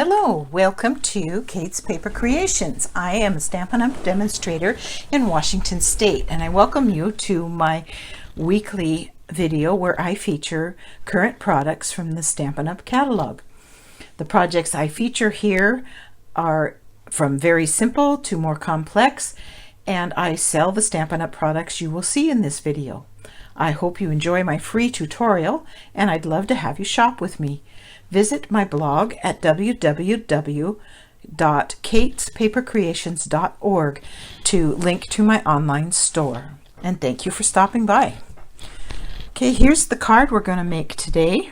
Hello, welcome to Kate's Paper Creations. I am a Stampin' Up! Demonstrator in Washington State, and I welcome you to my weekly video where I feature current products from the Stampin' Up! Catalog. The projects I feature here are from very simple to more complex, and I sell the Stampin' Up! Products you will see in this video. I hope you enjoy my free tutorial, and I'd love to have you shop with me. Visit my blog at www.katespapercreations.org to link to my online store. And thank you for stopping by. Okay, here's the card we're going to make today.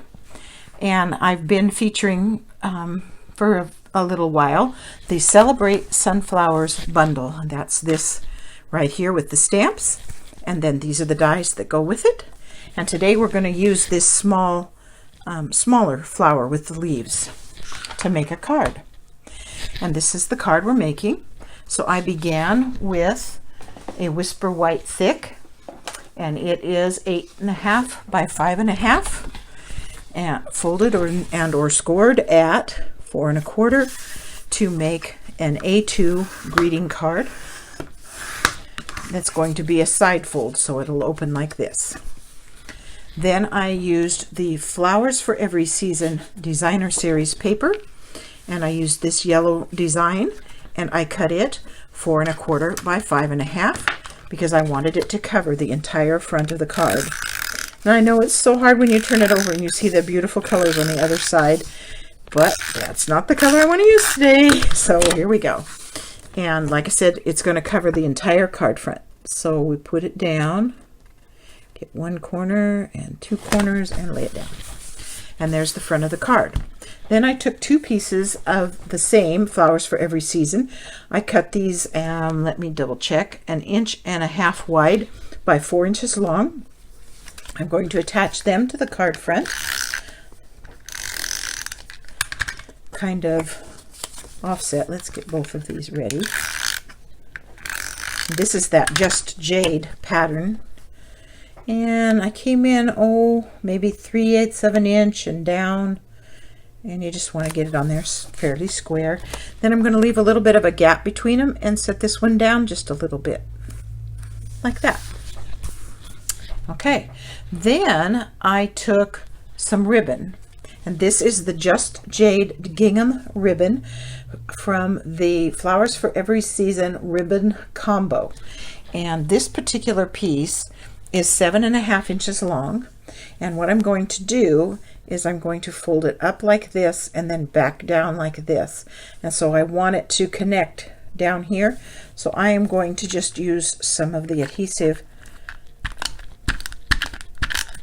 And I've been featuring for a little while the Celebrate Sunflowers bundle. And that's this right here with the stamps. And then these are the dies that go with it. And today we're going to use this smaller flower with the leaves to make a card. And this is the card we're making. So I began with a Whisper White Thick, and it is 8.5 by 5.5, and folded or scored at 4 1/4 to make an A2 greeting card. That's going to be a side fold, so it'll open like this. Then I used the Flowers for Every Season Designer Series paper, and I used this yellow design, and I cut it 4 1/4 by 5.5 because I wanted it to cover the entire front of the card. And I know it's so hard when you turn it over and you see the beautiful colors on the other side, but that's not the color I want to use today. So here we go. And like I said, it's going to cover the entire card front. So we put it down. Get one corner and two corners and lay it down. And there's the front of the card. Then I took two pieces of the same Flowers for Every Season. I cut these, let me double check, 1.5 inches wide by 4 inches long. I'm going to attach them to the card front. Kind of offset. Let's get both of these ready. This is that Just Jade pattern. And I came in, maybe 3/8 of an inch and down. And you just want to get it on there fairly square. Then I'm going to leave a little bit of a gap between them and set this one down just a little bit. Like that. Okay. Then I took some ribbon. And this is the Just Jade gingham ribbon from the Flowers for Every Season ribbon combo. And this particular piece is 7.5 inches long, and what I'm going to do is I'm going to fold it up like this and then back down like this, and so I want it to connect down here, so I am going to just use some of the adhesive,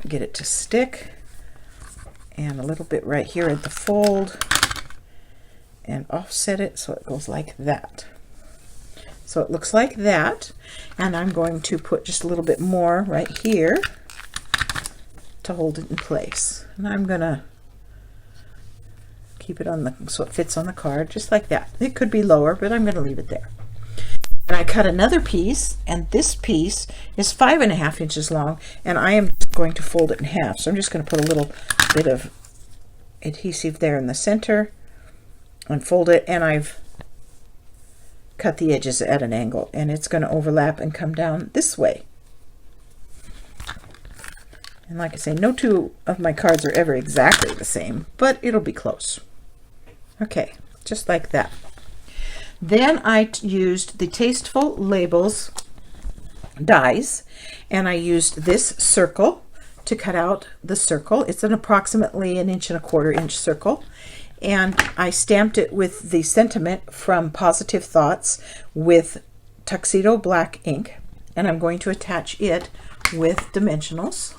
get it to stick, and a little bit right here at the fold, and offset it so it goes like that. So it looks like that, and I'm going to put just a little bit more right here to hold it in place. And I'm gonna keep it on so it fits on the card just like that. It could be lower, but I'm gonna leave it there. And I cut another piece, and this piece is 5.5 inches long, and I am going to fold it in half. So I'm just going to put a little bit of adhesive there in the center and fold it, and I've cut the edges at an angle, and it's going to overlap and come down this way. And like I say, no two of my cards are ever exactly the same, but it'll be close. Okay, just like that. Then I used the Tasteful Labels dies, and I used this circle to cut out the circle. It's an approximately 1.25 inch circle. And I stamped it with the sentiment from Positive Thoughts with Tuxedo Black ink, and I'm going to attach it with dimensionals.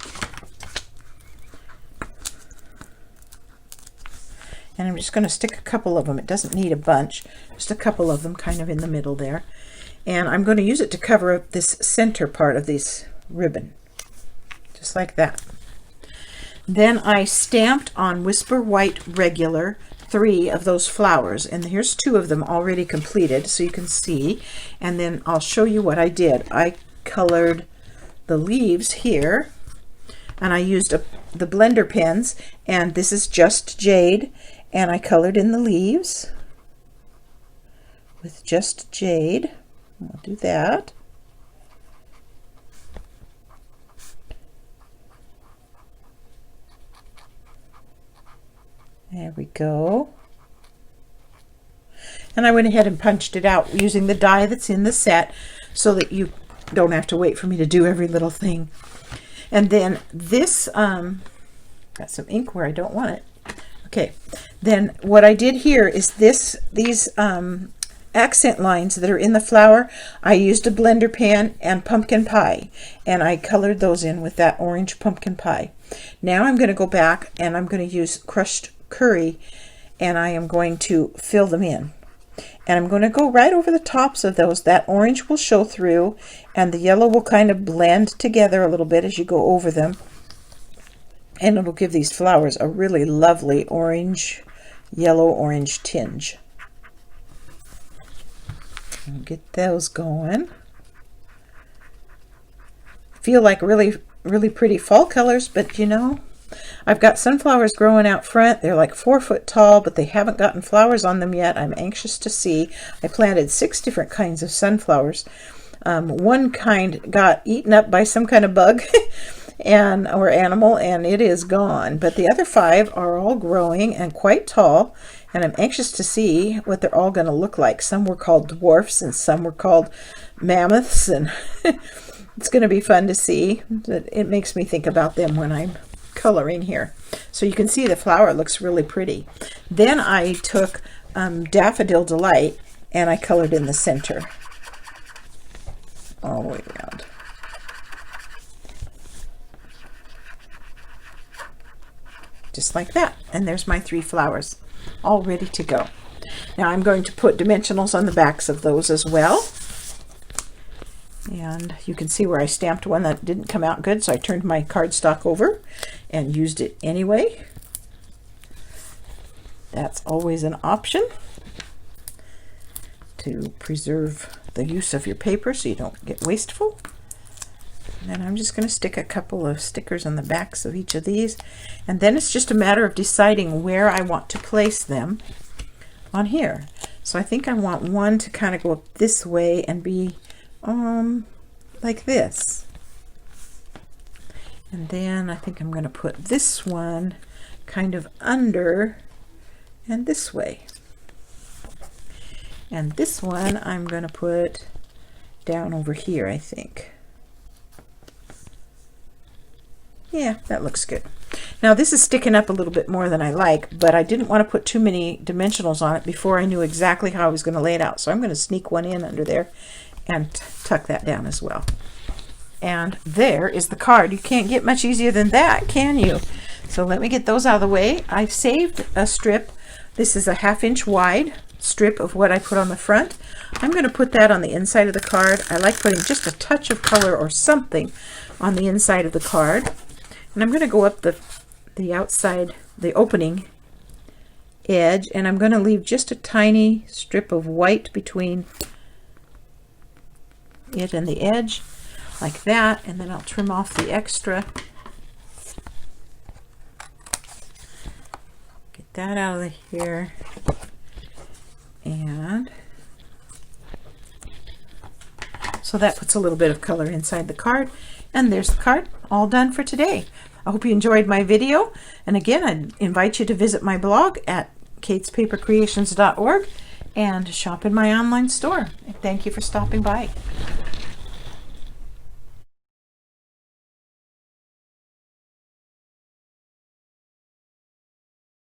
And I'm just going to stick a couple of them. It doesn't need a bunch, just a couple of them kind of in the middle there. And I'm going to use it to cover up this center part of this ribbon, just like that. Then I stamped on Whisper White Regular 3 of those flowers, and here's 2 of them already completed so you can see, and then I'll show you what I did. I colored the leaves here, and I used the blender pens, and this is Just Jade, and I colored in the leaves with just jade. I'll do that. There we go. And I went ahead and punched it out using the die that's in the set so that you don't have to wait for me to do every little thing. And then this, got some ink where I don't want it. Okay, then what I did here is these accent lines that are in the flower, I used a blender pan and pumpkin pie, and I colored those in with that orange pumpkin pie. Now I'm going to go back and I'm going to use crushed curry, and I am going to fill them in. And I'm going to go right over the tops of those. That orange will show through, and the yellow will kind of blend together a little bit as you go over them. And it'll give these flowers a really lovely orange, yellow-orange tinge. I'll get those going. Feel like really, really pretty fall colors, but you know, I've got sunflowers growing out front. They're like 4 foot tall, but they haven't gotten flowers on them yet. I'm anxious to see. I planted 6 different kinds of sunflowers. One kind got eaten up by some kind of bug or animal, and it is gone. But the other 5 are all growing and quite tall, and I'm anxious to see what they're all going to look like. Some were called dwarfs, and some were called mammoths, and it's going to be fun to see. It makes me think about them when I'm coloring here. So you can see the flower looks really pretty. Then I took Daffodil Delight and I colored in the center all the way around. Just like that. And there's my 3 flowers all ready to go. Now I'm going to put dimensionals on the backs of those as well. And you can see where I stamped one that didn't come out good, so I turned my cardstock over and used it anyway. That's always an option to preserve the use of your paper so you don't get wasteful. And then I'm just going to stick a couple of stickers on the backs of each of these, and then it's just a matter of deciding where I want to place them on here. So I think I want one to kind of go up this way and be like this. And then I think I'm going to put this one kind of under and this way. And this one I'm going to put down over here, I think. Yeah, that looks good. Now this is sticking up a little bit more than I like, but I didn't want to put too many dimensionals on it before I knew exactly how I was going to lay it out. So I'm going to sneak one in under there and tuck that down as well. And there is the card. You can't get much easier than that, can you? So let me get those out of the way. I've saved a strip. This is a 1/2 inch wide strip of what I put on the front. I'm going to put that on the inside of the card. I like putting just a touch of color or something on the inside of the card. And I'm going to go up the outside, the opening edge, and I'm going to leave just a tiny strip of white between it and the edge, like that, and then I'll trim off the extra. Get that out of here. And so that puts a little bit of color inside the card, and there's the card all done for today. I hope you enjoyed my video, and again I invite you to visit my blog at katespapercreations.org and shop in my online store. Thank you for stopping by.